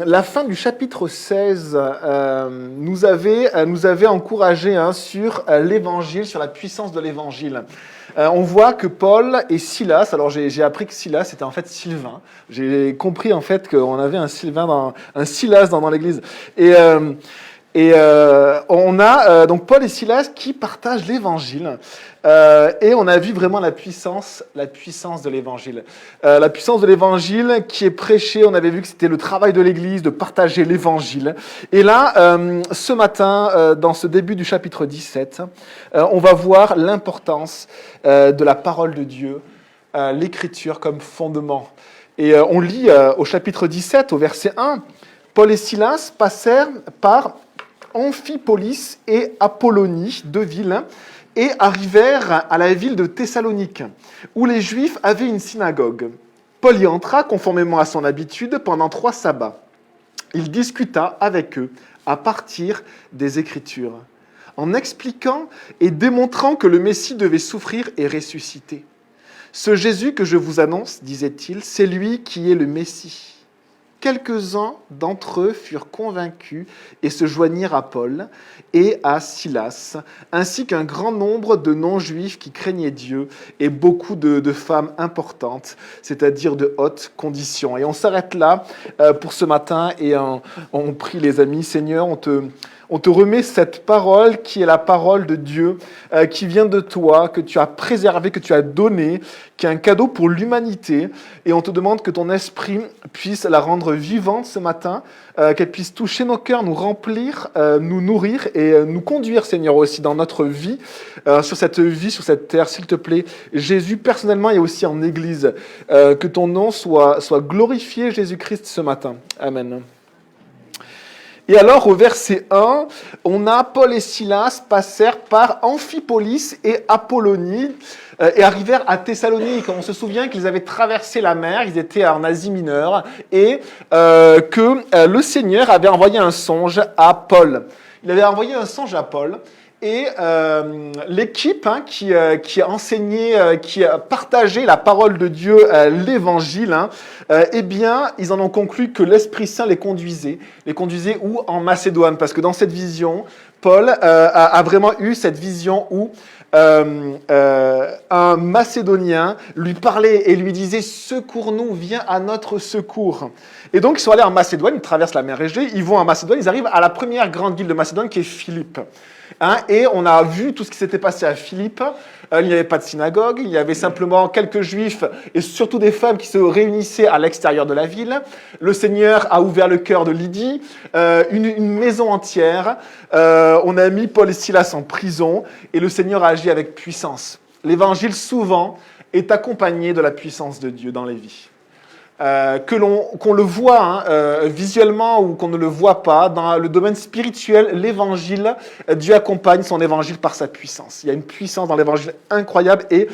La fin du chapitre 16 nous avait encouragé sur l'évangile, sur la puissance de l'évangile. On voit que Paul et Silas, alors j'ai appris que Silas c'était en fait Sylvain. J'ai compris en fait qu'on avait un Silas dans l'église. Et on a donc Paul et Silas qui partagent l'évangile. Et on a vu vraiment la puissance de l'évangile. La puissance de l'évangile qui est prêchée, on avait vu que c'était le travail de l'église de partager l'évangile. Et là, ce matin, dans ce début du chapitre 17, on va voir l'importance de la parole de Dieu, l'écriture comme fondement. Et on lit au chapitre 17, au verset 1, Paul et Silas passèrent par Amphipolis et Apollonie, deux villes, et arrivèrent à la ville de Thessalonique, où les Juifs avaient une synagogue. Paul y entra conformément à son habitude pendant 3 sabbats. Il discuta avec eux à partir des Écritures, en expliquant et démontrant que le Messie devait souffrir et ressusciter. « Ce Jésus que je vous annonce, disait-il, c'est lui qui est le Messie. » Quelques-uns d'entre eux furent convaincus et se joignirent à Paul et à Silas, ainsi qu'un grand nombre de non-juifs qui craignaient Dieu et beaucoup de femmes importantes, c'est-à-dire de haute condition. Et on s'arrête là pour ce matin et on prie les amis, Seigneur, on te remet cette parole qui est la parole de Dieu, qui vient de toi, que tu as préservée, que tu as donnée, qui est un cadeau pour l'humanité. Et on te demande que ton esprit puisse la rendre vivante ce matin, qu'elle puisse toucher nos cœurs, nous remplir, nous nourrir et nous conduire, Seigneur, aussi dans notre vie, sur cette terre, s'il te plaît. Jésus, personnellement et aussi en Église, que ton nom soit glorifié, Jésus-Christ, ce matin. Amen. Et alors, au verset 1, on a Paul et Silas passèrent par Amphipolis et Apollonie et arrivèrent à Thessalonique. On se souvient qu'ils avaient traversé la mer, ils étaient en Asie mineure, et que le Seigneur avait envoyé un songe à Paul. Il avait envoyé un songe à Paul, et l'équipe qui enseignait, qui partageait la parole de Dieu, l'évangile, eh bien, ils en ont conclu que l'Esprit Saint les conduisait où? En Macédoine, parce que dans cette vision, Paul a vraiment eu cette vision où un Macédonien lui parlait et lui disait « Secours-nous, viens à notre secours ». Et donc, ils sont allés en Macédoine, ils traversent la mer Égée, ils vont en Macédoine, ils arrivent à la première grande ville de Macédoine qui est Philippe. Et on a vu tout ce qui s'était passé à Philippe. Il n'y avait pas de synagogue, il y avait simplement quelques juifs et surtout des femmes qui se réunissaient à l'extérieur de la ville. Le Seigneur a ouvert le cœur de Lydie, une maison entière. On a mis Paul et Silas en prison et le Seigneur a agi avec puissance. L'évangile, souvent, est accompagné de la puissance de Dieu dans les vies. Qu'on le voit visuellement ou qu'on ne le voit pas, dans le domaine spirituel, l'évangile, Dieu accompagne son évangile par sa puissance. Il y a une puissance dans l'évangile incroyable et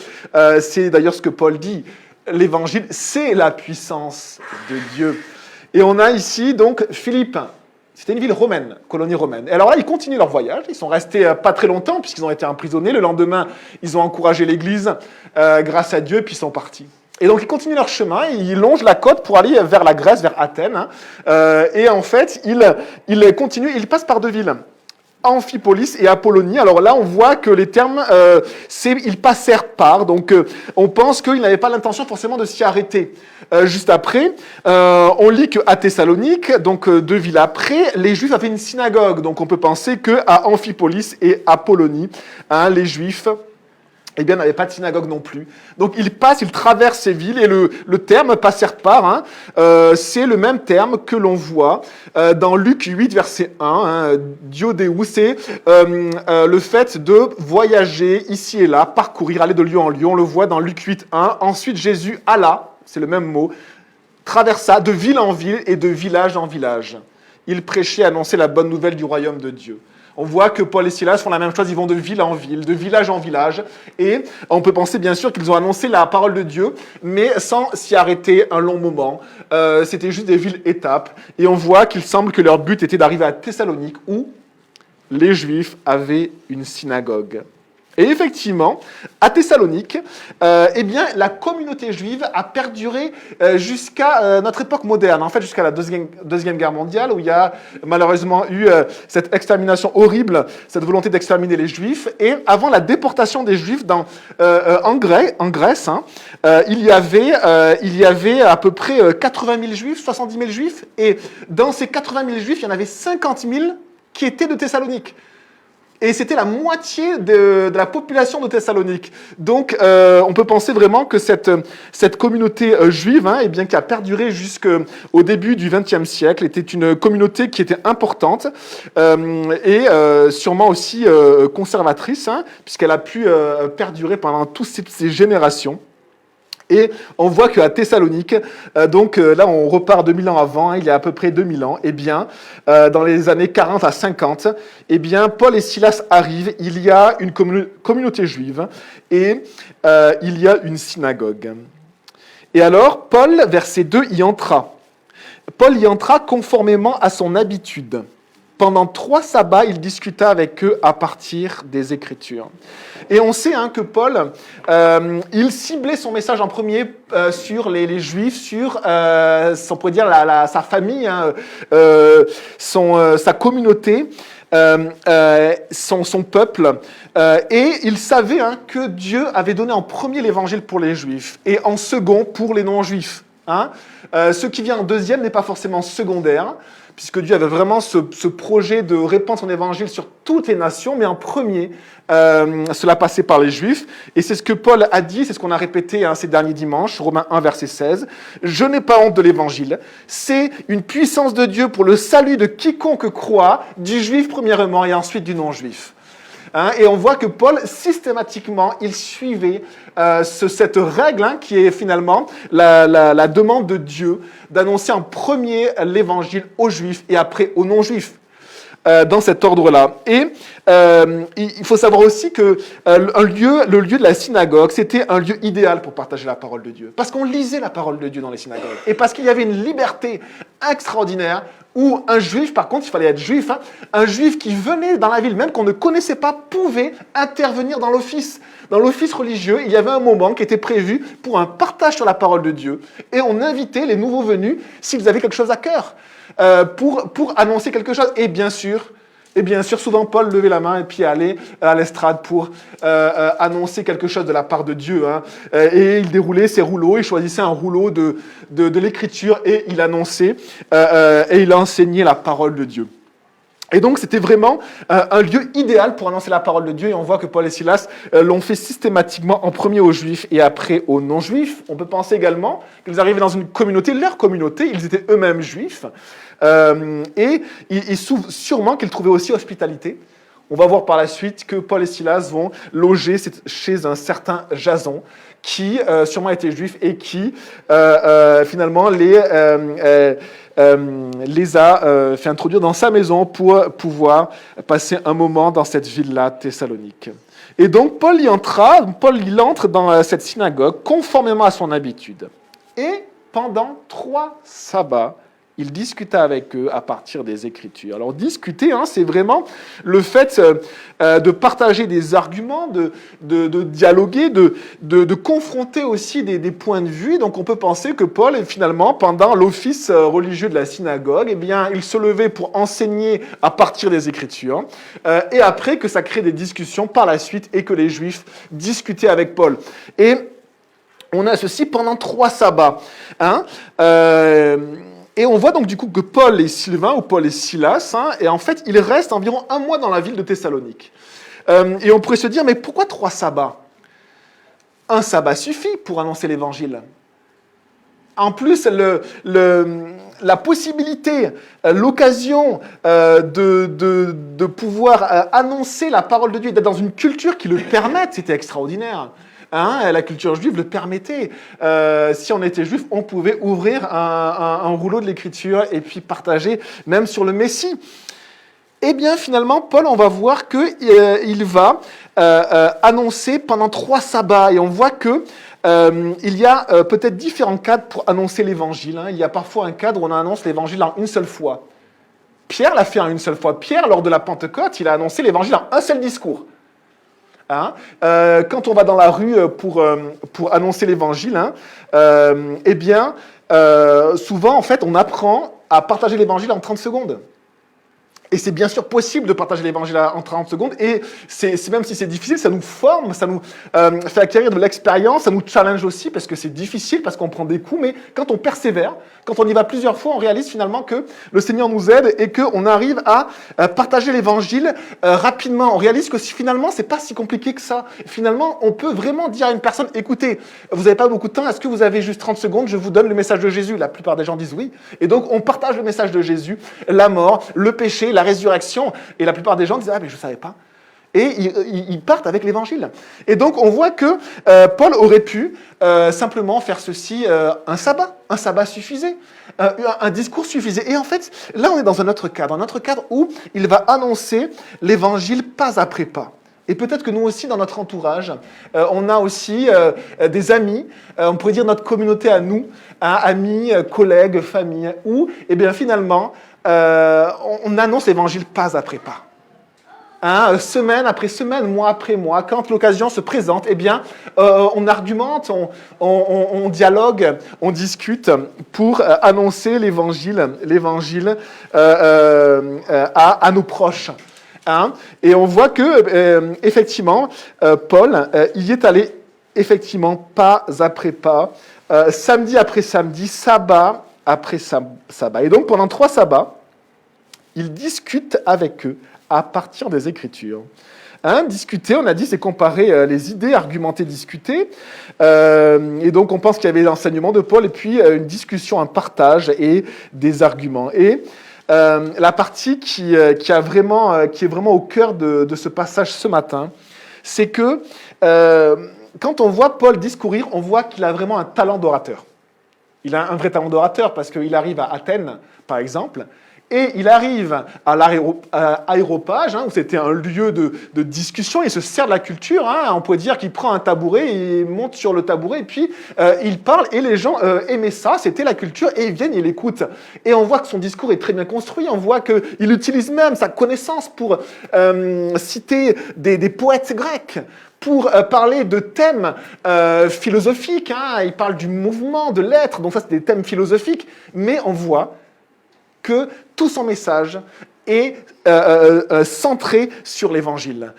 c'est d'ailleurs ce que Paul dit. L'évangile, c'est la puissance de Dieu. Et on a ici donc Philippe. C'était une ville romaine, colonie romaine. Et alors là, ils continuent leur voyage. Ils sont restés pas très longtemps puisqu'ils ont été emprisonnés. Le lendemain, ils ont encouragé l'église grâce à Dieu puis ils sont partis. Et donc, ils continuent leur chemin, et ils longent la côte pour aller vers la Grèce, vers Athènes. Et en fait, ils continuent, ils passent par 2 villes, Amphipolis et Apollonie. Alors là, on voit que les termes, ils passèrent par. Donc, on pense qu'ils n'avaient pas l'intention forcément de s'y arrêter. Juste après, on lit qu'à Thessalonique, donc 2 villes après, les Juifs avaient une synagogue. Donc, on peut penser qu'à Amphipolis et Apollonie, les Juifs n'avaient pas de synagogue non plus. Donc, ils traversent ces villes, et le terme « passèrent par », c'est le même terme que l'on voit dans Luc 8, verset 1, diodéou, c'est le fait de voyager ici et là, parcourir, aller de lieu en lieu. On le voit dans Luc 8, 1. Ensuite, Jésus alla, c'est le même mot, traversa de ville en ville et de village en village. Il prêchait, annonçait la bonne nouvelle du royaume de Dieu. On voit que Paul et Silas font la même chose, ils vont de ville en ville, de village en village, et on peut penser bien sûr qu'ils ont annoncé la parole de Dieu, mais sans s'y arrêter un long moment. C'était juste des villes-étapes, et on voit qu'il semble que leur but était d'arriver à Thessalonique, où les Juifs avaient une synagogue. Et effectivement, à Thessalonique, eh bien, la communauté juive a perduré jusqu'à notre époque moderne, en fait jusqu'à la Deuxième Guerre mondiale, où il y a malheureusement eu cette extermination horrible, cette volonté d'exterminer les Juifs. Et avant la déportation des Juifs en Grèce, hein, il y avait à peu près 80 000 Juifs, 70 000 Juifs, et dans ces 80 000 Juifs, il y en avait 50 000 qui étaient de Thessalonique. Et c'était la moitié de la population de Thessalonique. Donc, on peut penser vraiment que cette communauté juive, hein, eh bien, qui a perduré jusqu'au début du XXe siècle, était une communauté qui était importante et sûrement aussi conservatrice, hein, puisqu'elle a pu perdurer pendant toutes ces générations. Et on voit qu'à Thessalonique, là on repart 2000 ans avant, hein, il y a à peu près 2000 ans, eh bien, dans les années 40 à 50, eh bien, Paul et Silas arrivent, il y a une communauté juive et il y a une synagogue. Et alors, Paul, verset 2, y entra. Paul y entra conformément à son habitude. Pendant 3 sabbats, il discuta avec eux à partir des Écritures. Et on sait hein, que Paul, il ciblait son message en premier sur les Juifs, sur, on pourrait dire, sa famille, hein, sa communauté, son peuple. Et il savait hein, que Dieu avait donné en premier l'évangile pour les Juifs et en second pour les non-Juifs. Hein. Ce qui vient en deuxième n'est pas forcément secondaire, puisque Dieu avait vraiment ce projet de répandre son évangile sur toutes les nations, mais en premier, cela passait par les Juifs. Et c'est ce que Paul a dit, c'est ce qu'on a répété hein, ces derniers dimanches, Romains 1, verset 16. « Je n'ai pas honte de l'évangile. C'est une puissance de Dieu pour le salut de quiconque croit, du juif premièrement et ensuite du non-juif. » Hein, et on voit que Paul, systématiquement, il suivait cette règle hein, qui est finalement la demande de Dieu d'annoncer en premier l'évangile aux Juifs et après aux non-Juifs, dans cet ordre-là. Et il faut savoir aussi que le lieu de la synagogue, c'était un lieu idéal pour partager la parole de Dieu. Parce qu'on lisait la parole de Dieu dans les synagogues. Et parce qu'il y avait une liberté extraordinaire où un juif, par contre, il fallait être juif, hein, un juif qui venait dans la ville, même qu'on ne connaissait pas, pouvait intervenir dans l'office. Dans l'office religieux, il y avait un moment qui était prévu pour un partage sur la parole de Dieu. Et on invitait les nouveaux venus, s'ils avaient quelque chose à cœur, pour annoncer quelque chose. Et bien sûr, souvent Paul levait la main et puis allait à l'estrade pour annoncer quelque chose de la part de Dieu. Hein. Et il déroulait ses rouleaux, il choisissait un rouleau de l'Écriture et il annonçait et il enseignait la parole de Dieu. Et donc, c'était vraiment un lieu idéal pour annoncer la parole de Dieu. Et on voit que Paul et Silas l'ont fait systématiquement en premier aux Juifs et après aux non-Juifs. On peut penser également qu'ils arrivaient dans une communauté, leur communauté, ils étaient eux-mêmes Juifs. Et sûrement qu'ils trouvaient aussi hospitalité. On va voir par la suite que Paul et Silas vont loger chez un certain Jason, qui sûrement était juif et qui finalement les a fait introduire dans sa maison pour pouvoir passer un moment dans cette ville-là, Thessalonique. Et donc Paul il entre dans cette synagogue conformément à son habitude. Et pendant 3 sabbats, il discuta avec eux à partir des Écritures. Alors discuter, hein, c'est vraiment le fait de partager des arguments, de dialoguer, de confronter aussi des points de vue. Donc on peut penser que Paul, finalement, pendant l'office religieux de la synagogue, eh bien, il se levait pour enseigner à partir des Écritures, et après que ça crée des discussions par la suite et que les Juifs discutaient avec Paul. Et on a ceci pendant 3 sabbats. Hein, et on voit donc du coup que Paul et Sylvain, ou Paul et Silas, hein, et en fait, ils restent environ 1 mois dans la ville de Thessalonique. Et on pourrait se dire, mais pourquoi 3 sabbats ? Un sabbat suffit pour annoncer l'évangile. En plus, la possibilité, l'occasion de pouvoir annoncer la parole de Dieu, d'être dans une culture qui le permette, c'était extraordinaire. Hein, la culture juive le permettait. Si on était juif, on pouvait ouvrir un rouleau de l'Écriture et puis partager, même sur le Messie. Eh bien, finalement, Paul, on va voir qu'il va annoncer pendant 3 sabbats. Et on voit que il y a peut-être différents cadres pour annoncer l'Évangile. Hein. Il y a parfois un cadre où on annonce l'Évangile en une seule fois. Pierre l'a fait en une seule fois. Pierre, lors de la Pentecôte, il a annoncé l'Évangile en un seul discours. Hein. Quand on va dans la rue pour annoncer l'évangile, hein, eh bien, souvent, en fait, on apprend à partager l'évangile en 30 secondes. Et c'est bien sûr possible de partager l'évangile en 30 secondes. Et même si c'est difficile, ça nous forme, ça nous fait acquérir de l'expérience, ça nous challenge aussi parce que c'est difficile, parce qu'on prend des coups. Mais quand on persévère, quand on y va plusieurs fois, on réalise finalement que le Seigneur nous aide et qu'on arrive à partager l'évangile rapidement. On réalise que finalement, c'est pas si compliqué que ça. Finalement, on peut vraiment dire à une personne, écoutez, vous n'avez pas beaucoup de temps, est-ce que vous avez juste 30 secondes, je vous donne le message de Jésus. La plupart des gens disent oui. Et donc, on partage le message de Jésus, la mort, le péché, la résurrection, et la plupart des gens disent « Ah, mais je ne savais pas ». Et ils partent avec l'évangile. Et donc, on voit que Paul aurait pu simplement faire ceci un sabbat suffisait, un discours suffisait. Et en fait, là, on est dans un autre cadre où il va annoncer l'évangile pas après pas. Et peut-être que nous aussi, dans notre entourage, on a aussi des amis, on pourrait dire notre communauté à nous, hein, amis, collègues, famille, où, eh bien, finalement, on annonce l'évangile pas après pas. Hein, semaine après semaine, mois après mois, quand l'occasion se présente, eh bien, on argumente, on dialogue, on discute pour annoncer l'évangile à nos proches. Hein, et on voit que, effectivement, Paul y est allé, effectivement, pas après pas, samedi après samedi, sabbat après sabbat. Et donc, pendant 3 sabbats, il discute avec eux à partir des Écritures. Hein, discuter, on a dit, c'est comparer les idées, argumenter, discuter. Et donc, on pense qu'il y avait l'enseignement de Paul et puis une discussion, un partage et des arguments. Et la partie qui est vraiment au cœur de ce passage ce matin, c'est que quand on voit Paul discourir, on voit qu'il a vraiment un talent d'orateur. Il a un vrai talent d'orateur parce qu'il arrive à Athènes, par exemple, et il arrive à l'aéropage, hein, où c'était un lieu de discussion, il se sert de la culture, hein, on peut dire qu'il prend un tabouret, il monte sur le tabouret, et puis il parle, et les gens aimaient ça, c'était la culture, et ils viennent, ils l'écoutent. Et on voit que son discours est très bien construit, on voit qu'il utilise même sa connaissance pour citer des poètes grecs, pour parler de thèmes philosophiques, hein, il parle du mouvement, de l'être, donc ça c'est des thèmes philosophiques, mais on voit que tout son message est centré sur l'Évangile,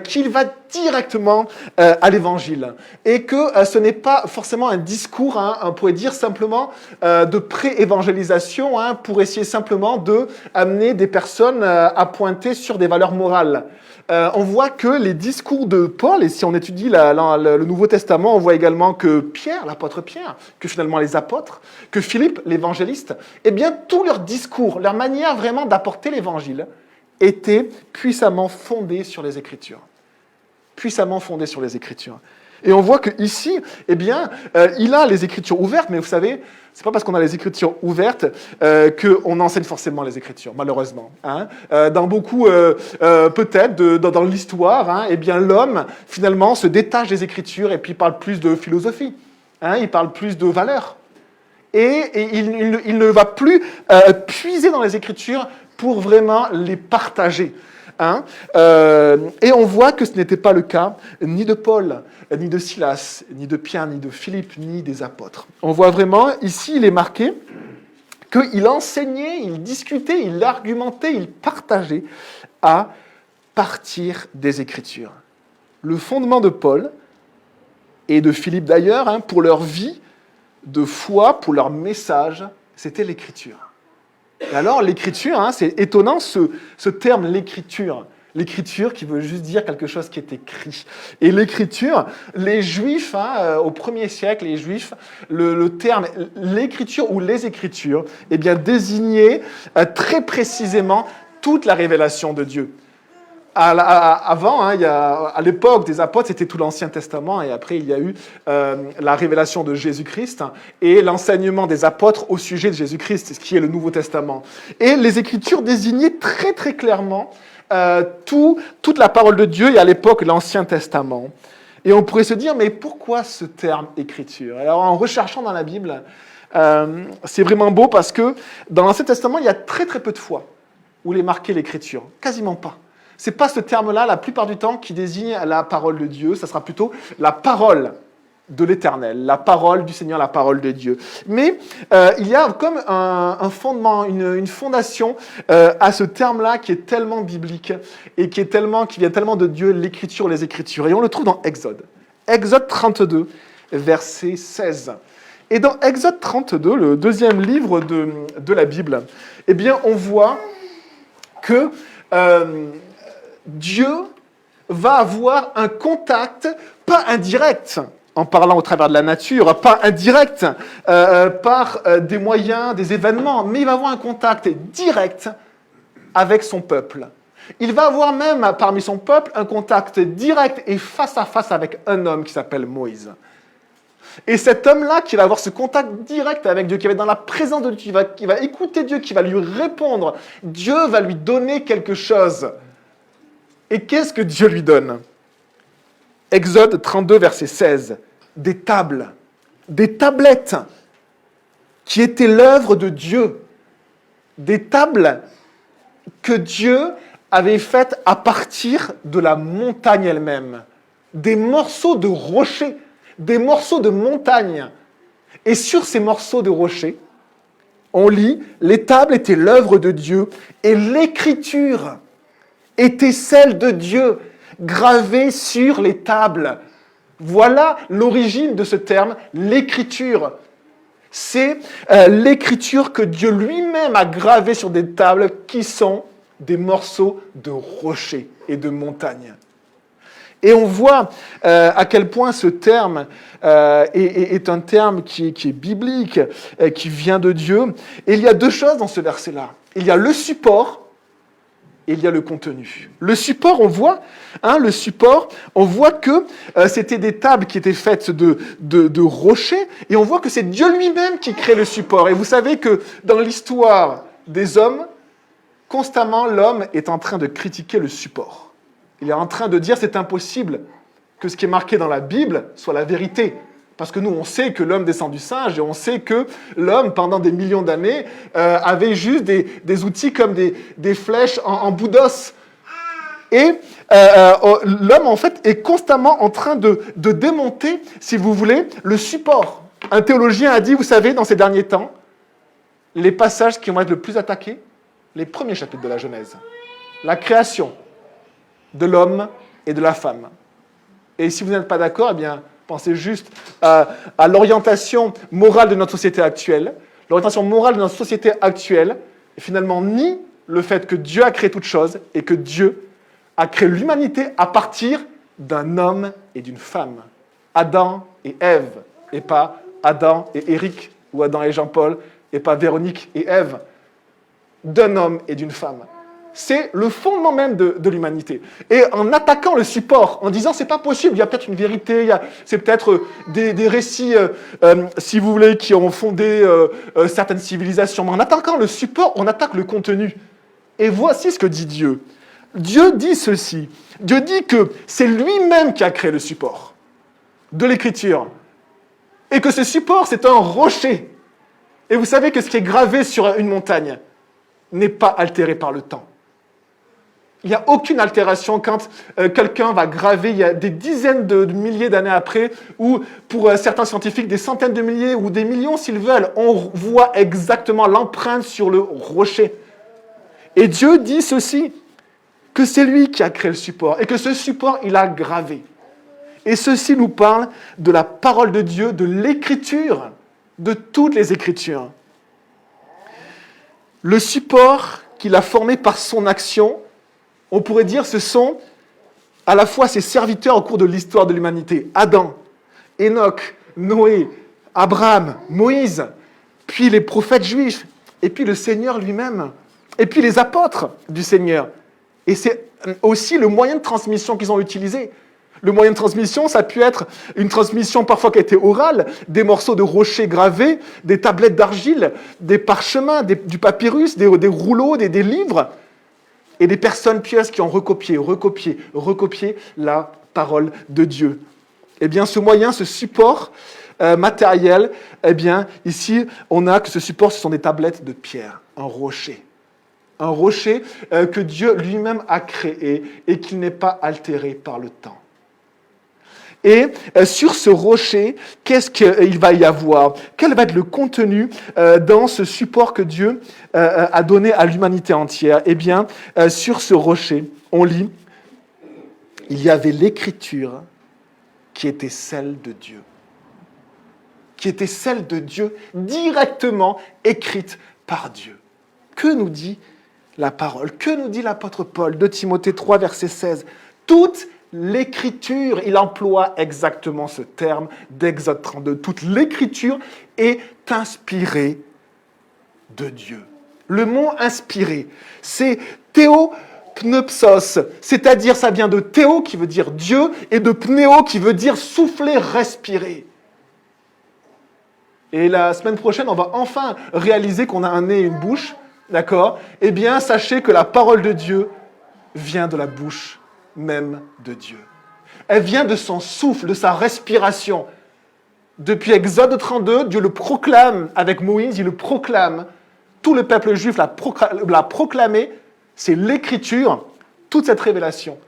qu'il va directement à l'Évangile, et que ce n'est pas forcément un discours, hein, on pourrait dire simplement de pré-évangélisation, hein, pour essayer simplement d'amener des personnes à pointer sur des valeurs morales. On voit que les discours de Paul, et si on étudie le Nouveau Testament, on voit également que Pierre, l'apôtre Pierre, que finalement les apôtres, que Philippe, l'évangéliste, eh bien tous leurs discours, leur manière vraiment d'apporter l'évangile, étaient puissamment fondés sur les Écritures. Puissamment fondés sur les Écritures. Et on voit qu'ici, eh bien, il a les Écritures ouvertes, mais vous savez, c'est pas parce qu'on a les Écritures ouvertes qu'on enseigne forcément les Écritures, malheureusement. Hein. Dans beaucoup, peut-être, dans l'histoire, hein, eh bien, l'homme, finalement, se détache des Écritures et puis parle plus de philosophie. Hein, il parle plus de valeurs. Et il ne va plus puiser dans les Écritures pour vraiment les partager. Hein, et on voit que ce n'était pas le cas ni de Paul, ni de Silas, ni de Pierre, ni de Philippe, ni des apôtres. On voit vraiment, ici, il est marqué qu'il enseignait, il discutait, il argumentait, il partageait à partir des Écritures. Le fondement de Paul, et de Philippe d'ailleurs, hein, pour leur vie de foi, pour leur message, c'était l'Écriture. Et alors, l'écriture, hein, c'est étonnant ce terme, l'écriture. L'écriture qui veut juste dire quelque chose qui est écrit. Et l'écriture, les Juifs, hein, au 1er siècle, les Juifs, le terme l'écriture ou les Écritures, eh bien, désignait très précisément toute la révélation de Dieu. Avant, hein, à l'époque des apôtres, c'était tout l'Ancien Testament, et après il y a eu la révélation de Jésus-Christ et l'enseignement des apôtres au sujet de Jésus-Christ, ce qui est le Nouveau Testament. Et les Écritures désignaient très très clairement toute la parole de Dieu, et à l'époque l'Ancien Testament. Et on pourrait se dire, mais pourquoi ce terme Écriture? Alors en recherchant dans la Bible, c'est vraiment beau parce que dans l'Ancien Testament, il y a très très peu de fois où il est marqué l'Écriture, quasiment pas. C'est pas ce terme-là, la plupart du temps, qui désigne la parole de Dieu. Ça sera plutôt la parole de l'Éternel, la parole du Seigneur, la parole de Dieu. Mais il y a comme un fondement, une fondation à ce terme-là qui est tellement biblique et qui vient tellement de Dieu, l'Écriture, les Écritures. Et on le trouve dans Exode. Exode 32, verset 16. Et dans Exode 32, le deuxième livre de la Bible, eh bien, on voit que Dieu va avoir un contact, pas indirect, en parlant au travers de la nature, pas indirect par des moyens, des événements, mais il va avoir un contact direct avec son peuple. Il va avoir même parmi son peuple un contact direct et face à face avec un homme qui s'appelle Moïse. Et cet homme-là, qui va avoir ce contact direct avec Dieu, qui va être dans la présence de Dieu, qui va écouter Dieu, qui va lui répondre, Dieu va lui donner quelque chose. Et qu'est-ce que Dieu lui donne ? Exode 32, verset 16. Des tables, des tablettes qui étaient l'œuvre de Dieu. Des tables que Dieu avait faites à partir de la montagne elle-même. Des morceaux de rochers, des morceaux de montagne. Et sur ces morceaux de rochers, on lit, les tables étaient l'œuvre de Dieu et l'écriture était celle de Dieu, gravée sur les tables. Voilà l'origine de ce terme, l'écriture. C'est l'écriture que Dieu lui-même a gravée sur des tables qui sont des morceaux de rochers et de montagnes. Et on voit à quel point ce terme est un terme qui est biblique, qui vient de Dieu. Et il y a deux choses dans ce verset-là. Il y a le support et il y a le contenu. Le support, on voit que c'était des tables qui étaient faites de rochers, et on voit que c'est Dieu lui-même qui crée le support. Et vous savez que dans l'histoire des hommes, constamment, l'homme est en train de critiquer le support. Il est en train de dire c'est impossible que ce qui est marqué dans la Bible soit la vérité. Parce que nous, on sait que l'homme descend du singe et on sait que l'homme, pendant des millions d'années, avait juste des outils comme des flèches en bout d'os. Et l'homme, en fait, est constamment en train de démonter, si vous voulez, le support. Un théologien a dit, vous savez, dans ces derniers temps, les passages qui vont être le plus attaqués, les premiers chapitres de la Genèse. La création de l'homme et de la femme. Et si vous n'êtes pas d'accord, eh bien, pensez juste à l'orientation morale de notre société actuelle. L'orientation morale de notre société actuelle, finalement, nie le fait que Dieu a créé toutes choses et que Dieu a créé l'humanité à partir d'un homme et d'une femme. Adam et Ève, et pas Adam et Éric, ou Adam et Jean-Paul, et pas Véronique et Ève. D'un homme et d'une femme. C'est le fondement même de l'humanité. Et en attaquant le support, en disant c'est pas possible, il y a peut-être une vérité, c'est peut-être des récits, si vous voulez, qui ont fondé certaines civilisations. Mais en attaquant le support, on attaque le contenu. Et voici ce que dit Dieu. Dieu dit ceci. Dieu dit que c'est lui-même qui a créé le support de l'écriture. Et que ce support, c'est un rocher. Et vous savez que ce qui est gravé sur une montagne n'est pas altéré par le temps. Il n'y a aucune altération quand quelqu'un va graver, il y a des dizaines de milliers d'années après, ou pour certains scientifiques, des centaines de milliers ou des millions s'ils veulent, on voit exactement l'empreinte sur le rocher. Et Dieu dit ceci, que c'est lui qui a créé le support, et que ce support, il a gravé. Et ceci nous parle de la parole de Dieu, de l'écriture, de toutes les écritures. Le support qu'il a formé par son action, on pourrait dire ce sont à la fois ses serviteurs au cours de l'histoire de l'humanité. Adam, Enoch, Noé, Abraham, Moïse, puis les prophètes juifs, et puis le Seigneur lui-même, et puis les apôtres du Seigneur. Et c'est aussi le moyen de transmission qu'ils ont utilisé. Le moyen de transmission, ça a pu être une transmission parfois qui a été orale, des morceaux de rochers gravés, des tablettes d'argile, des parchemins, du papyrus, des rouleaux, des livres, et des personnes pieuses qui ont recopié la parole de Dieu. Eh bien, ce moyen, ce support matériel, eh bien, ici, on a que ce support, ce sont des tablettes de pierre, un rocher. Un rocher que Dieu lui-même a créé et qui n'est pas altéré par le temps. Et sur ce rocher, qu'est-ce qu'il va y avoir? Quel va être le contenu dans ce support que Dieu a donné à l'humanité entière? Eh bien, sur ce rocher, on lit, il y avait l'écriture qui était celle de Dieu. Qui était celle de Dieu, directement écrite par Dieu. Que nous dit la parole? Que nous dit l'apôtre Paul? 2 Timothée 3, verset 16. Toute l'écriture, il emploie exactement ce terme d'Exode 32. Toute l'écriture est inspirée de Dieu. Le mot inspiré, c'est théopneupsos, c'est-à-dire ça vient de théo qui veut dire Dieu et de pnéo qui veut dire souffler, respirer. Et la semaine prochaine, on va enfin réaliser qu'on a un nez et une bouche, d'accord? Eh bien, sachez que la parole de Dieu vient de la bouche même de Dieu. Elle vient de son souffle, de sa respiration. Depuis Exode 32, Dieu le proclame avec Moïse, il le proclame. Tout le peuple juif l'a proclamé. C'est l'écriture, toute cette révélation.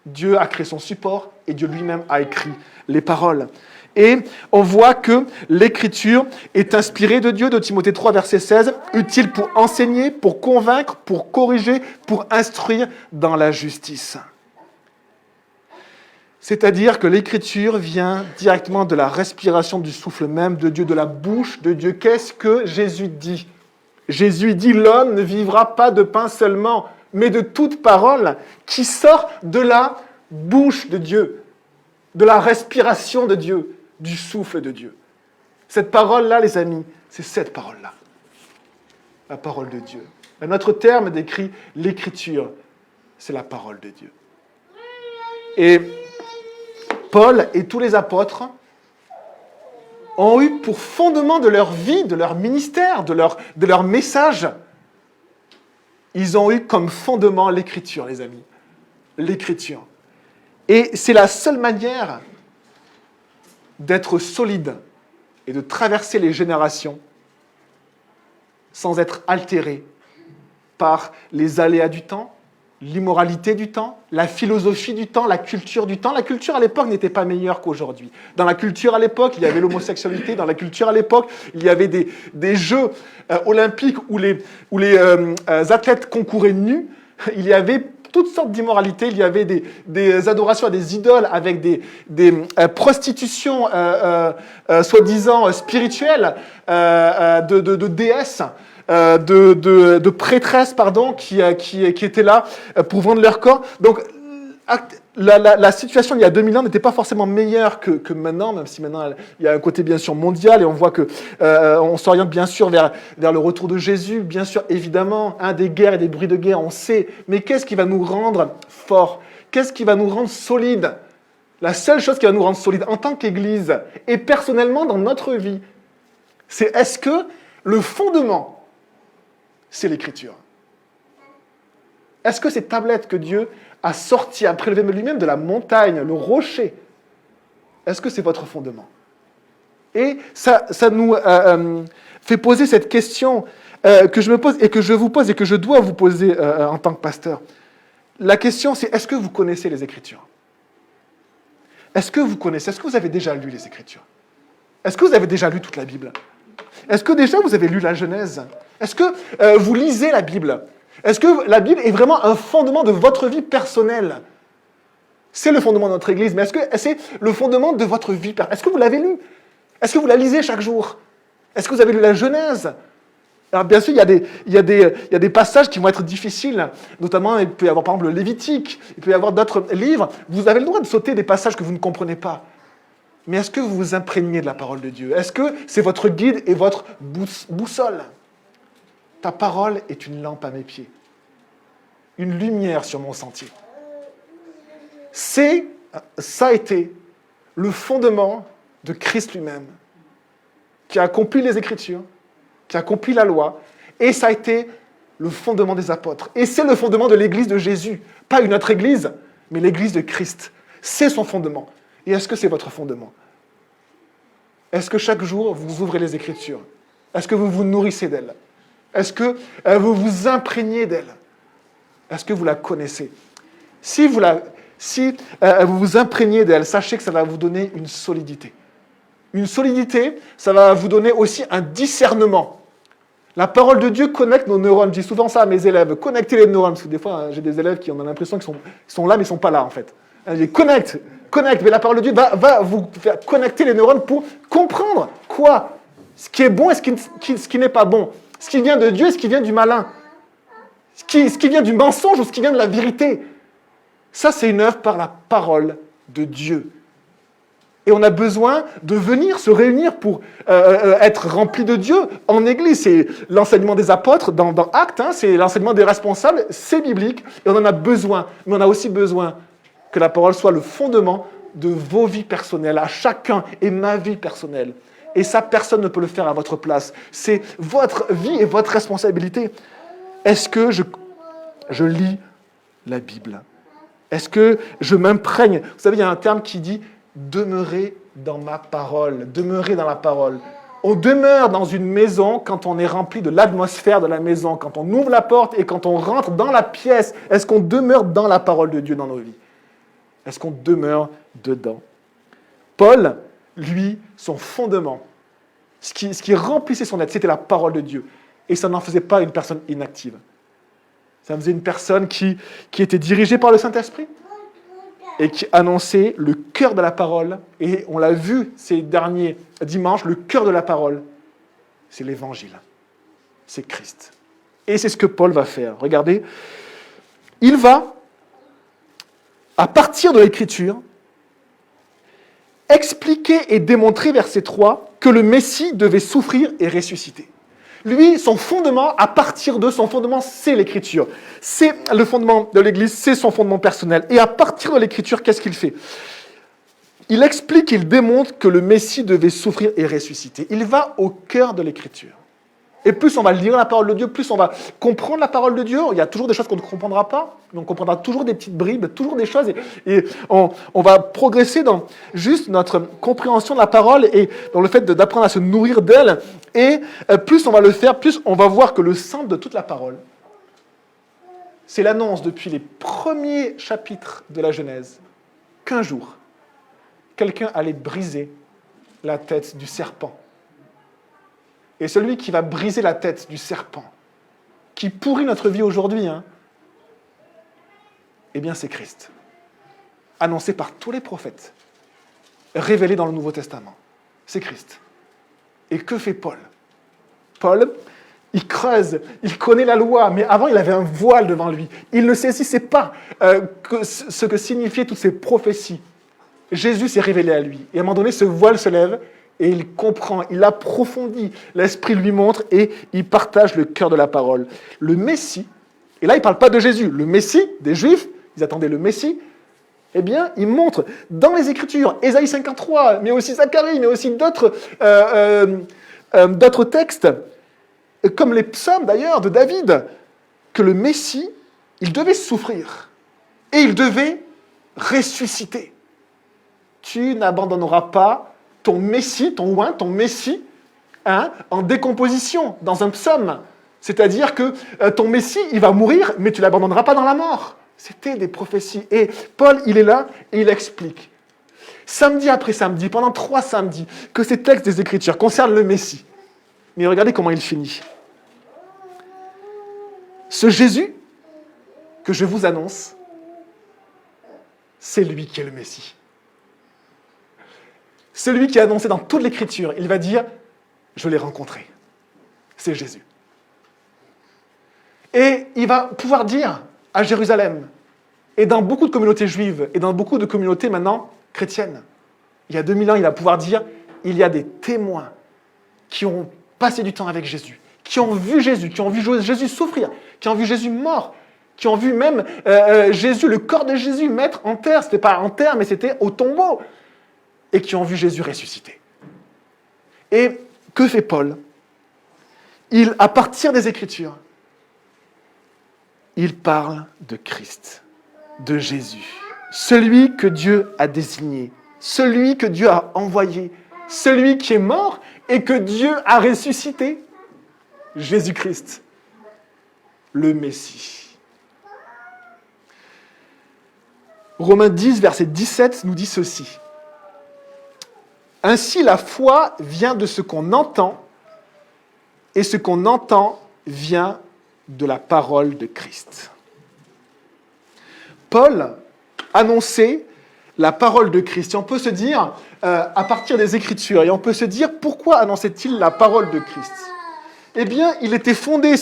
Dieu a créé son support et Dieu lui-même a écrit les paroles. Et on voit que l'écriture est inspirée de Dieu, de Timothée 3, verset 16, utile pour enseigner, pour convaincre, pour corriger, pour instruire dans la justice. C'est-à-dire que l'écriture vient directement de la respiration du souffle même de Dieu, de la bouche de Dieu. Qu'est-ce que Jésus dit? Jésus dit, l'homme ne vivra pas de pain seulement, mais de toute parole qui sort de la bouche de Dieu, de la respiration de Dieu, du souffle de Dieu. Cette parole-là, les amis, c'est cette parole-là, la parole de Dieu. Un autre terme décrit l'écriture, c'est la parole de Dieu. Et Paul et tous les apôtres ont eu pour fondement de leur vie, de leur ministère, de leur message, ils ont eu comme fondement l'écriture, les amis. L'écriture. Et c'est la seule manière d'être solide et de traverser les générations sans être altéré par les aléas du temps, l'immoralité du temps, la philosophie du temps, la culture du temps. La culture à l'époque n'était pas meilleure qu'aujourd'hui. Dans la culture à l'époque, il y avait l'homosexualité. Dans la culture à l'époque, il y avait des jeux olympiques où les athlètes concouraient nus. Il y avait toutes sortes d'immoralités. Il y avait des adorations à des idoles avec des prostitutions soi-disant spirituelles de déesses. De prêtresses qui étaient là pour vendre leur corps. Donc, la situation il y a 2000 ans n'était pas forcément meilleure que maintenant, même si maintenant il y a un côté bien sûr mondial et on voit qu'on s'oriente bien sûr vers le retour de Jésus, bien sûr, évidemment, des guerres et des bruits de guerre, on sait. Mais qu'est-ce qui va nous rendre forts? Qu'est-ce qui va nous rendre solides? La seule chose qui va nous rendre solides en tant qu'Église et personnellement dans notre vie, c'est est-ce que le fondement, c'est l'écriture. Est-ce que ces tablettes que Dieu a sorties, a prélevées lui-même de la montagne, le rocher, est-ce que c'est votre fondement? Et ça nous fait poser cette question que je me pose et que je vous pose et que je dois vous poser en tant que pasteur. La question, c'est est-ce que vous connaissez les Écritures? Est-ce que vous connaissez? Est-ce que vous avez déjà lu les Écritures? Est-ce que vous avez déjà lu toute la Bible? Est-ce que déjà vous avez lu la Genèse? Est-ce que vous lisez la Bible? Est-ce que la Bible est vraiment un fondement de votre vie personnelle? C'est le fondement de notre Église, mais est-ce que c'est le fondement de votre vie personnelle? Est-ce que vous l'avez lu? Est-ce que vous la lisez chaque jour? Est-ce que vous avez lu la Genèse? Alors bien sûr, il y a des passages qui vont être difficiles, notamment il peut y avoir par exemple le Lévitique, il peut y avoir d'autres livres. Vous avez le droit de sauter des passages que vous ne comprenez pas. Mais est-ce que vous vous imprégnez de la parole de Dieu? Est-ce que c'est votre guide et votre boussole? Ta parole est une lampe à mes pieds, une lumière sur mon sentier. Ça a été le fondement de Christ lui-même, qui a accompli les Écritures, qui a accompli la loi, et ça a été le fondement des apôtres. Et c'est le fondement de l'Église de Jésus. Pas une autre Église, mais l'Église de Christ. C'est son fondement. Et est-ce que c'est votre fondement? Est-ce que chaque jour, vous ouvrez les Écritures? Est-ce que vous vous nourrissez d'elles? Est-ce que vous vous imprégnez d'elle? Est-ce que vous la connaissez? Si vous vous imprégnez d'elle, sachez que ça va vous donner une solidité. Une solidité, ça va vous donner aussi un discernement. La parole de Dieu connecte nos neurones. Je dis souvent ça à mes élèves. Connectez les neurones. Parce que des fois, j'ai des élèves qui ont l'impression qu'ils sont là, mais ils ne sont pas là, en fait. Je dis connecte. Mais la parole de Dieu va vous faire connecter les neurones pour comprendre quoi? Ce qui est bon et ce qui n'est pas bon. Ce qui vient de Dieu et ce qui vient du malin. Ce qui vient du mensonge ou ce qui vient de la vérité. Ça, c'est une œuvre par la parole de Dieu. Et on a besoin de venir se réunir pour être rempli de Dieu en Église. C'est l'enseignement des apôtres dans Actes, c'est l'enseignement des responsables, c'est biblique, et on en a besoin. Mais on a aussi besoin que la parole soit le fondement de vos vies personnelles, à chacun, et ma vie personnelle. Et ça, personne ne peut le faire à votre place. C'est votre vie et votre responsabilité. Est-ce que je lis la Bible? Est-ce que je m'imprègne? Vous savez, il y a un terme qui dit « demeurer dans ma parole ». Demeurer dans la parole. On demeure dans une maison quand on est rempli de l'atmosphère de la maison, quand on ouvre la porte et quand on rentre dans la pièce. Est-ce qu'on demeure dans la parole de Dieu dans nos vies? Est-ce qu'on demeure dedans? Paul, lui, son fondement, ce qui remplissait son être, c'était la parole de Dieu. Et ça n'en faisait pas une personne inactive. Ça faisait une personne qui était dirigée par le Saint-Esprit et qui annonçait le cœur de la parole. Et on l'a vu ces derniers dimanches, le cœur de la parole, c'est l'Évangile. C'est Christ. Et c'est ce que Paul va faire. Regardez, il va, à partir de l'Écriture, expliquer et démontrer, verset 3, que le Messie devait souffrir et ressusciter. Lui, son fondement, à partir de son fondement, c'est l'Écriture. C'est le fondement de l'Église, c'est son fondement personnel. Et à partir de l'Écriture, qu'est-ce qu'il fait? Il explique, il démontre que le Messie devait souffrir et ressusciter. Il va au cœur de l'Écriture. Et plus on va lire la parole de Dieu, plus on va comprendre la parole de Dieu. Il y a toujours des choses qu'on ne comprendra pas, mais on comprendra toujours des petites bribes, toujours des choses. Et on va progresser dans juste notre compréhension de la parole et dans le fait d'apprendre à se nourrir d'elle. Et plus on va le faire, plus on va voir que le centre de toute la parole, c'est l'annonce depuis les premiers chapitres de la Genèse qu'un jour, quelqu'un allait briser la tête du serpent. Et celui qui va briser la tête du serpent, qui pourrit notre vie aujourd'hui, eh bien c'est Christ. Annoncé par tous les prophètes, révélé dans le Nouveau Testament. C'est Christ. Et que fait Paul? Paul, il creuse, il connaît la loi, mais avant il avait un voile devant lui. Il ne saisissait pas ce que signifiaient toutes ces prophéties. Jésus s'est révélé à lui. Et à un moment donné, ce voile se lève, et il comprend, il approfondit, l'Esprit lui montre et il partage le cœur de la parole. Le Messie, et là il ne parle pas de Jésus, le Messie des Juifs, ils attendaient le Messie, eh bien il montre dans les Écritures, Ésaïe 53, mais aussi Zacharie, mais aussi d'autres textes, comme les psaumes d'ailleurs de David, que le Messie, il devait souffrir et il devait ressusciter. Tu n'abandonneras pas ton Messie, ton Messie, en décomposition, dans un psaume. C'est-à-dire que ton Messie, il va mourir, mais tu ne l'abandonneras pas dans la mort. C'était des prophéties. Et Paul, il est là et il explique. Samedi après samedi, pendant 3 samedis, que ces textes des Écritures concernent le Messie. Mais regardez comment il finit. Ce Jésus que je vous annonce, c'est lui qui est le Messie. Celui qui est annoncé dans toute l'Écriture, il va dire « Je l'ai rencontré ». C'est Jésus. Et il va pouvoir dire à Jérusalem, et dans beaucoup de communautés juives, et dans beaucoup de communautés maintenant chrétiennes, il y a 2000 ans, il va pouvoir dire « Il y a des témoins qui ont passé du temps avec Jésus, qui ont vu Jésus, qui ont vu Jésus souffrir, qui ont vu Jésus mort, qui ont vu même Jésus, le corps de Jésus mettre en terre. Ce n'était pas en terre, mais c'était au tombeau. Et qui ont vu Jésus ressusciter. Et que fait Paul? À partir des Écritures, il parle de Christ, de Jésus, celui que Dieu a désigné, celui que Dieu a envoyé, celui qui est mort et que Dieu a ressuscité. Jésus-Christ, le Messie. Romains 10, verset 17 nous dit ceci. Ainsi, la foi vient de ce qu'on entend, et ce qu'on entend vient de la parole de Christ. Paul annonçait la parole de Christ. Et on peut se dire, à partir des Écritures, et on peut se dire, pourquoi annonçait-il la parole de Christ ? Eh bien, il était fondé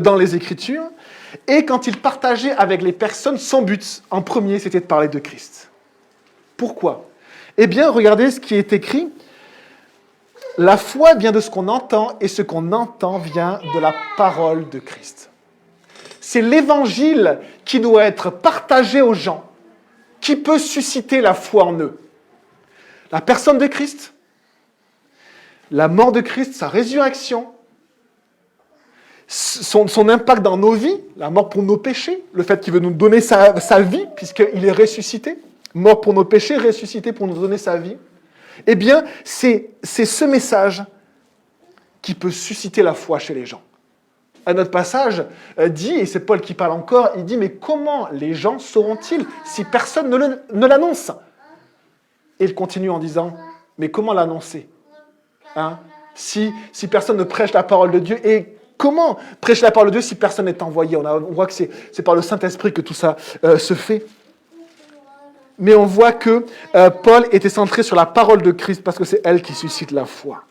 dans les Écritures, et quand il partageait avec les personnes, son but, en premier, c'était de parler de Christ. Pourquoi ? Eh bien, regardez ce qui est écrit. La foi vient de ce qu'on entend, et ce qu'on entend vient de la parole de Christ. C'est l'évangile qui doit être partagé aux gens, qui peut susciter la foi en eux. La personne de Christ, la mort de Christ, sa résurrection, son impact dans nos vies, la mort pour nos péchés, le fait qu'il veut nous donner sa vie, puisqu'il est ressuscité, mort pour nos péchés, ressuscité pour nous donner sa vie, eh bien, c'est ce message qui peut susciter la foi chez les gens. Un autre passage dit, et c'est Paul qui parle encore, il dit, mais comment les gens sauront-ils si personne ne l'annonce ? Et il continue en disant, mais comment l'annoncer ? Si personne ne prêche la parole de Dieu, et comment prêcher la parole de Dieu si personne n'est envoyé ? On voit que c'est par le Saint-Esprit que tout ça se fait. Mais on voit que Paul était centré sur la parole de Christ parce que c'est elle qui suscite la foi.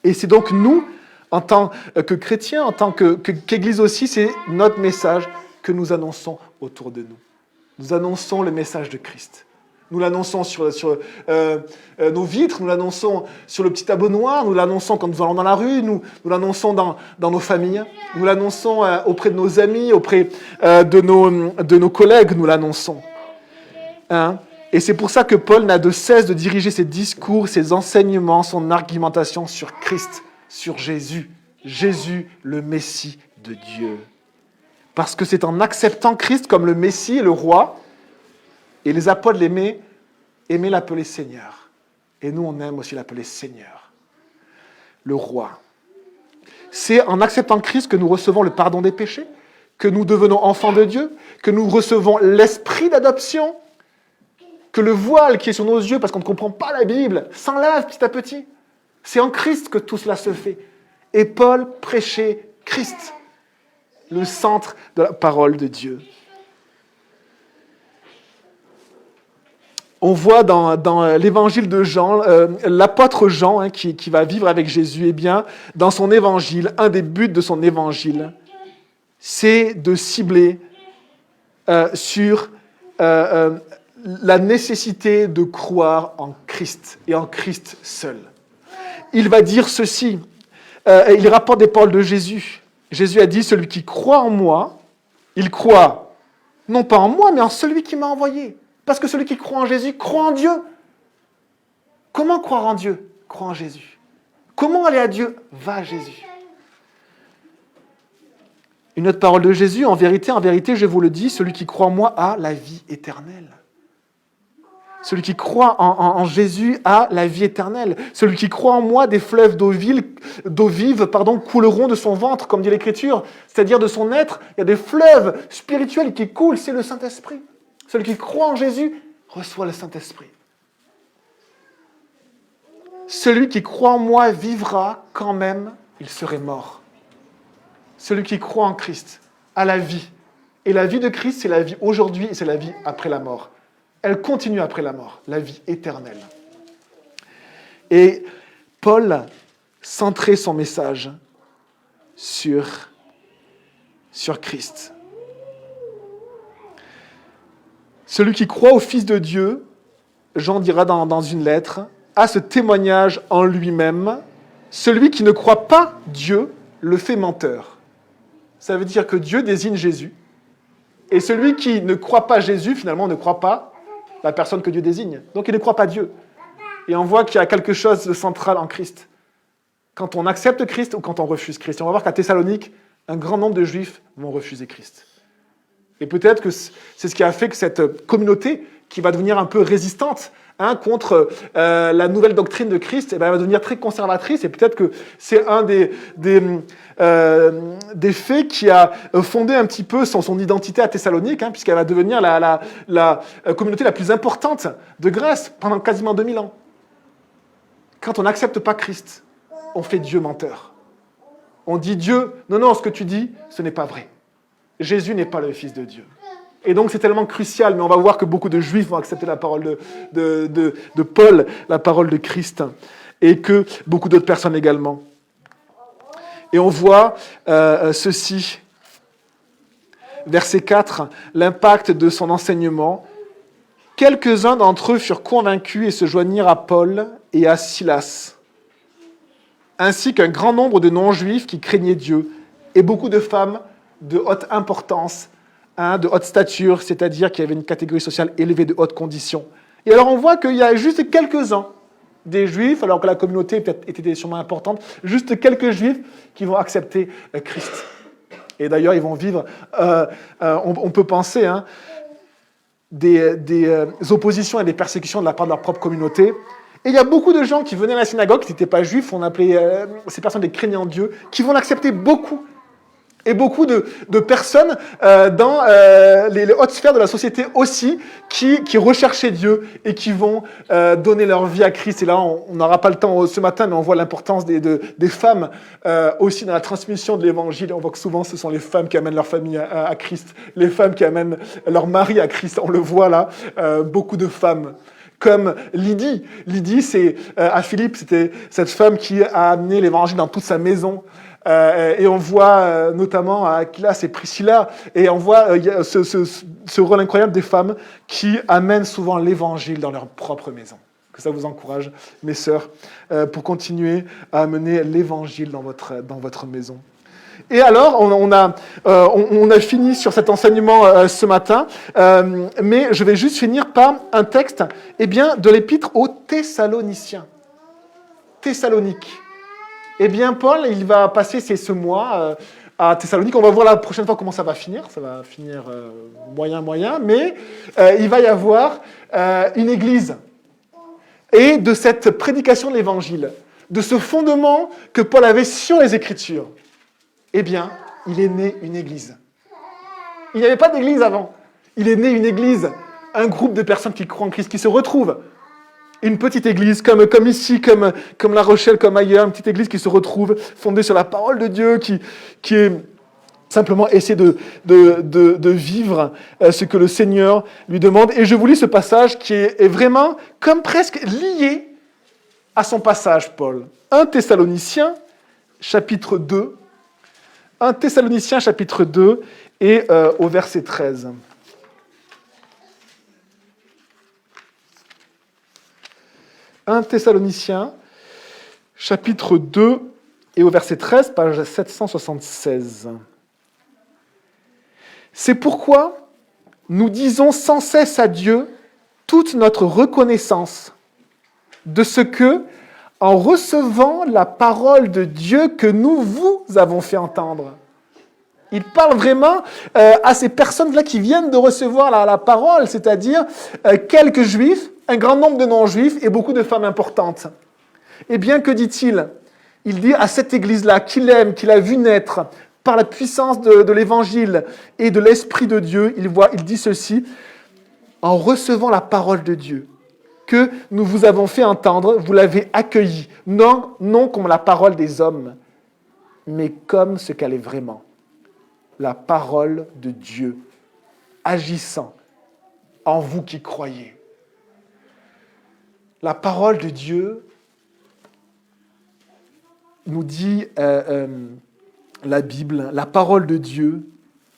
Et c'est donc nous, en tant que chrétiens, en tant qu'Église aussi, c'est notre message que nous annonçons autour de nous. Nous annonçons le message de Christ. Nous l'annonçons sur nos vitres, nous l'annonçons sur le petit tableau noir, nous l'annonçons quand nous allons dans la rue, nous l'annonçons dans nos familles, nous l'annonçons auprès de nos amis, auprès de nos collègues, nous l'annonçons. Et c'est pour ça que Paul n'a de cesse de diriger ses discours, ses enseignements, son argumentation sur Christ, sur Jésus. Jésus, le Messie de Dieu. Parce que c'est en acceptant Christ comme le Messie et le roi, et les apôtres aimaient l'appeler Seigneur. Et nous, on aime aussi l'appeler Seigneur, le roi. C'est en acceptant Christ que nous recevons le pardon des péchés, que nous devenons enfants de Dieu, que nous recevons l'esprit d'adoption, que le voile qui est sur nos yeux, parce qu'on ne comprend pas la Bible, s'enlève petit à petit. C'est en Christ que tout cela se fait. Et Paul prêchait Christ, le centre de la parole de Dieu. On voit dans l'évangile de Jean, l'apôtre Jean, qui va vivre avec Jésus, eh bien, dans son évangile, un des buts de son évangile, c'est de cibler sur la nécessité de croire en Christ et en Christ seul. Il va dire ceci, il rapporte des paroles de Jésus. Jésus a dit, celui qui croit en moi, il croit non pas en moi, mais en celui qui m'a envoyé. Parce que celui qui croit en Jésus croit en Dieu. Comment croire en Dieu ? Crois en Jésus. Comment aller à Dieu ? Va à Jésus. Une autre parole de Jésus, en vérité, je vous le dis, celui qui croit en moi a la vie éternelle. Celui qui croit en Jésus a la vie éternelle. Celui qui croit en moi, des fleuves d'eau vive, couleront de son ventre, comme dit l'Écriture, c'est-à-dire de son être. Il y a des fleuves spirituels qui coulent, c'est le Saint-Esprit. Celui qui croit en Jésus reçoit le Saint-Esprit. Celui qui croit en moi vivra quand même il serait mort. Celui qui croit en Christ a la vie. Et la vie de Christ, c'est la vie aujourd'hui et c'est la vie après la mort. Elle continue après la mort, la vie éternelle. Et Paul centrait son message sur Christ. Celui qui croit au Fils de Dieu, Jean dira dans une lettre, a ce témoignage en lui-même. Celui qui ne croit pas Dieu le fait menteur. Ça veut dire que Dieu désigne Jésus. Et celui qui ne croit pas Jésus, finalement, ne croit pas la personne que Dieu désigne. Donc il ne croit pas Dieu. Et on voit qu'il y a quelque chose de central en Christ. Quand on accepte Christ ou quand on refuse Christ. Et on va voir qu'à Thessalonique, un grand nombre de Juifs vont refuser Christ. Et peut-être que c'est ce qui a fait que cette communauté qui va devenir un peu résistante contre la nouvelle doctrine de Christ, elle va devenir très conservatrice, et peut-être que c'est un des faits qui a fondé un petit peu son identité à Thessalonique, puisqu'elle va devenir la communauté la plus importante de Grèce pendant quasiment 2000 ans. Quand on n'accepte pas Christ, on fait Dieu menteur. On dit Dieu, non, ce que tu dis, ce n'est pas vrai. Jésus n'est pas le Fils de Dieu. Et donc c'est tellement crucial, mais on va voir que beaucoup de Juifs vont accepter la parole de Paul, la parole de Christ, et que beaucoup d'autres personnes également. Et on voit ceci, verset 4, l'impact de son enseignement. Quelques-uns d'entre eux furent convaincus et se joignirent à Paul et à Silas, ainsi qu'un grand nombre de non-juifs qui craignaient Dieu, et beaucoup de femmes de haute importance, de haute stature, c'est-à-dire qu'il y avait une catégorie sociale élevée de haute condition. Et alors on voit qu'il y a juste quelques-uns des Juifs, alors que la communauté peut-être était sûrement importante, juste quelques Juifs qui vont accepter Christ. Et d'ailleurs, ils vont vivre, on peut penser, des oppositions et des persécutions de la part de leur propre communauté. Et il y a beaucoup de gens qui venaient à la synagogue, qui n'étaient pas juifs, on appelait ces personnes des craignants de Dieu, qui vont l'accepter beaucoup. Et beaucoup de personnes dans les hautes sphères de la société aussi, qui recherchaient Dieu et qui vont donner leur vie à Christ. Et là, on n'aura pas le temps ce matin, mais on voit l'importance des femmes aussi dans la transmission de l'Évangile. On voit que souvent, ce sont les femmes qui amènent leur famille à Christ, les femmes qui amènent leur mari à Christ. On le voit là, beaucoup de femmes. Comme Lydie. Lydie, c'est à Philippe, c'était cette femme qui a amené l'Évangile dans toute sa maison. Et on voit notamment à Aquilas et Priscilla, et on voit ce rôle incroyable des femmes qui amènent souvent l'évangile dans leur propre maison. Que ça vous encourage, mes sœurs, pour continuer à amener l'évangile dans votre maison. Et alors, on a fini sur cet enseignement ce matin, mais je vais juste finir par un texte de l'épître aux Thessaloniciens. Thessalonique. Eh bien, Paul, il va passer ce mois à Thessalonique. On va voir la prochaine fois comment ça va finir. Ça va finir moyen, mais il va y avoir une église. Et de cette prédication de l'évangile, de ce fondement que Paul avait sur les Écritures, eh bien, il est né une église. Il n'y avait pas d'église avant. Il est né une église, un groupe de personnes qui croient en Christ, qui se retrouvent. Une petite église, comme ici, comme La Rochelle, comme ailleurs, une petite église qui se retrouve, fondée sur la parole de Dieu, qui est simplement essayer de vivre ce que le Seigneur lui demande. Et je vous lis ce passage qui est vraiment comme presque lié à son passage, Paul. 1 Thessaloniciens, chapitre 2. 1 Thessaloniciens, chapitre 2, et au verset 13. 1 Thessaloniciens, chapitre 2, et au verset 13, page 776. C'est pourquoi nous disons sans cesse à Dieu toute notre reconnaissance de ce que, en recevant la parole de Dieu que nous vous avons fait entendre. Il parle vraiment à ces personnes-là qui viennent de recevoir la parole, c'est-à-dire quelques juifs, un grand nombre de non-juifs et beaucoup de femmes importantes. Eh bien, que dit-il ? Il dit à cette église-là qu'il aime, qu'il a vu naître par la puissance de l'évangile et de l'Esprit de Dieu, il dit ceci, en recevant la parole de Dieu que nous vous avons fait entendre, vous l'avez accueillie, non comme la parole des hommes, mais comme ce qu'elle est vraiment. La parole de Dieu, agissant en vous qui croyez. La parole de Dieu nous dit la Bible, la parole de Dieu,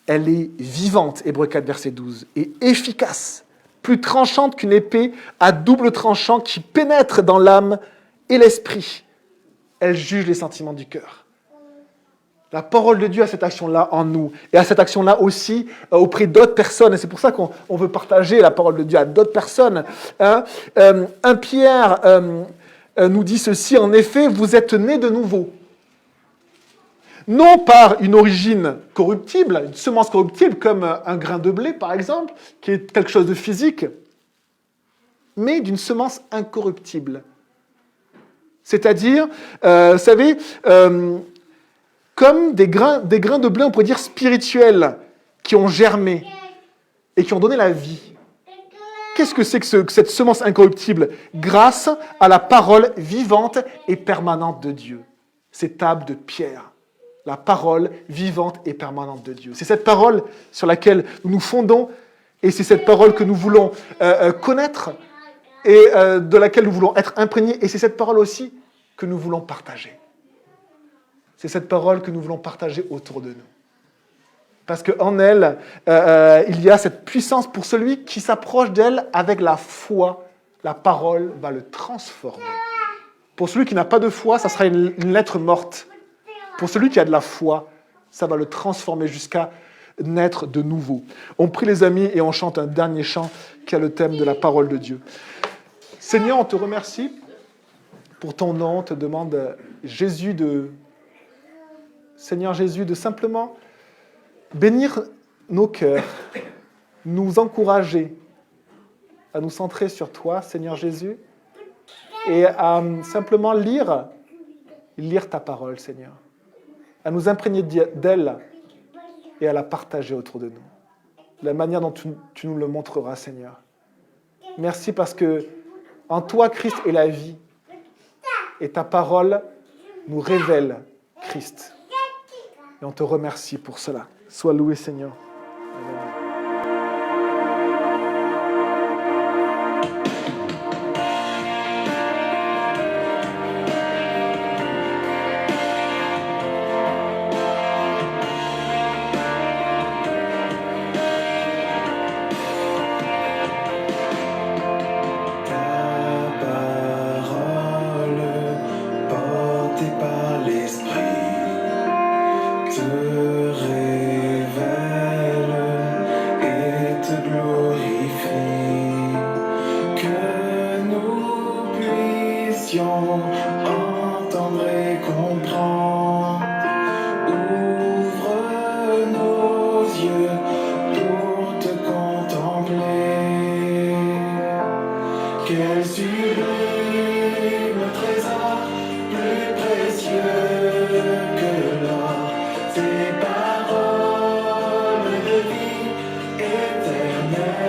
elle est vivante, Hébreux 4, verset 12, et efficace, plus tranchante qu'une épée à double tranchant qui pénètre dans l'âme et l'esprit. Elle juge les sentiments du cœur. La parole de Dieu a cette action-là en nous, et a cette action-là aussi auprès d'autres personnes, et c'est pour ça qu'on veut partager la parole de Dieu à d'autres personnes. 1 Pierre nous dit ceci, en effet, vous êtes nés de nouveau. Non par une origine corruptible, une semence corruptible, comme un grain de blé, par exemple, qui est quelque chose de physique, mais d'une semence incorruptible. C'est-à-dire, vous savez, comme des grains de blé, on pourrait dire spirituels, qui ont germé et qui ont donné la vie. Qu'est-ce que c'est que cette semence incorruptible? Grâce à la parole vivante et permanente de Dieu. Ces tables de pierre. La parole vivante et permanente de Dieu. C'est cette parole sur laquelle nous nous fondons et c'est cette parole que nous voulons connaître et de laquelle nous voulons être imprégnés. Et c'est cette parole aussi que nous voulons partager. C'est cette parole que nous voulons partager autour de nous. Parce qu'en elle, il y a cette puissance pour celui qui s'approche d'elle avec la foi. La parole va le transformer. Pour celui qui n'a pas de foi, ça sera une lettre morte. Pour celui qui a de la foi, ça va le transformer jusqu'à naître de nouveau. On prie les amis et on chante un dernier chant qui a le thème de la parole de Dieu. Seigneur, on te remercie pour ton nom. On te demande, Seigneur Jésus, de simplement bénir nos cœurs, nous encourager à nous centrer sur toi, Seigneur Jésus, et à simplement lire ta parole, Seigneur, à nous imprégner d'elle et à la partager autour de nous, de la manière dont tu nous le montreras, Seigneur. Merci parce que en toi, Christ est la vie, et ta parole nous révèle Christ. Et on te remercie pour cela. Sois loué, Seigneur. Amen. Entendre et comprendre, ouvre nos yeux pour te contempler. Quel sublime trésor, plus précieux que l'or, tes paroles de vie éternelle.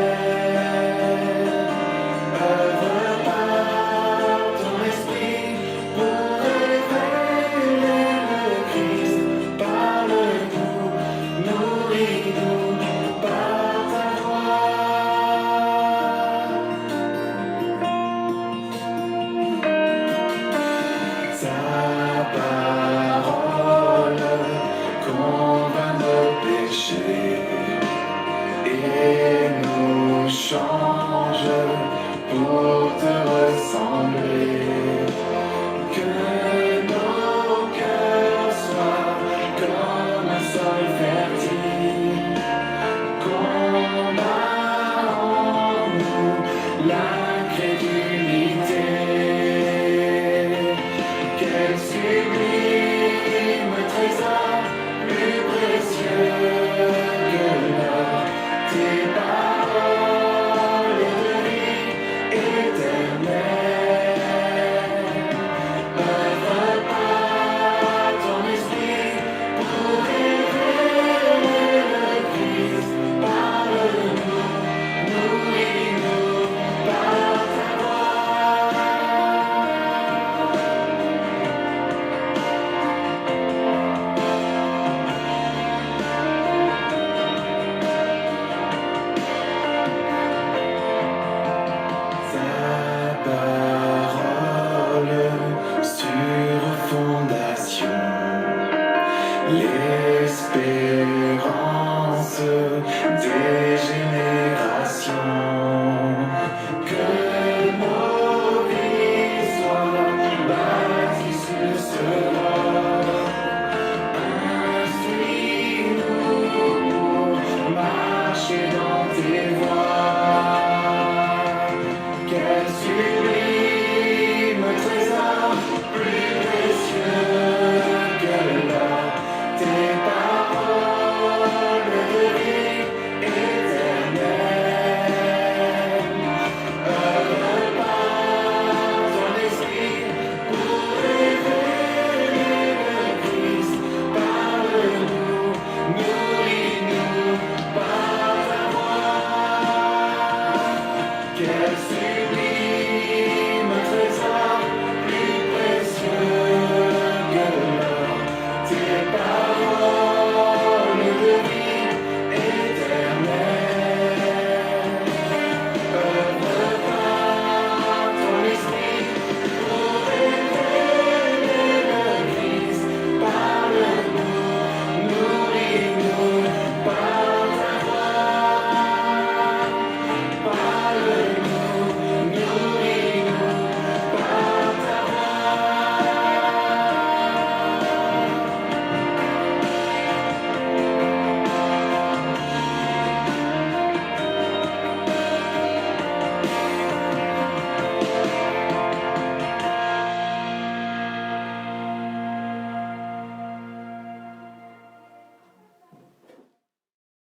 Change pour te ressembler, que nos cœurs soient comme un sol fertile, qu'on a en nous l'incrédulité. Quel sublime trésor, plus précieux que l'or, tes paroles l'espérance des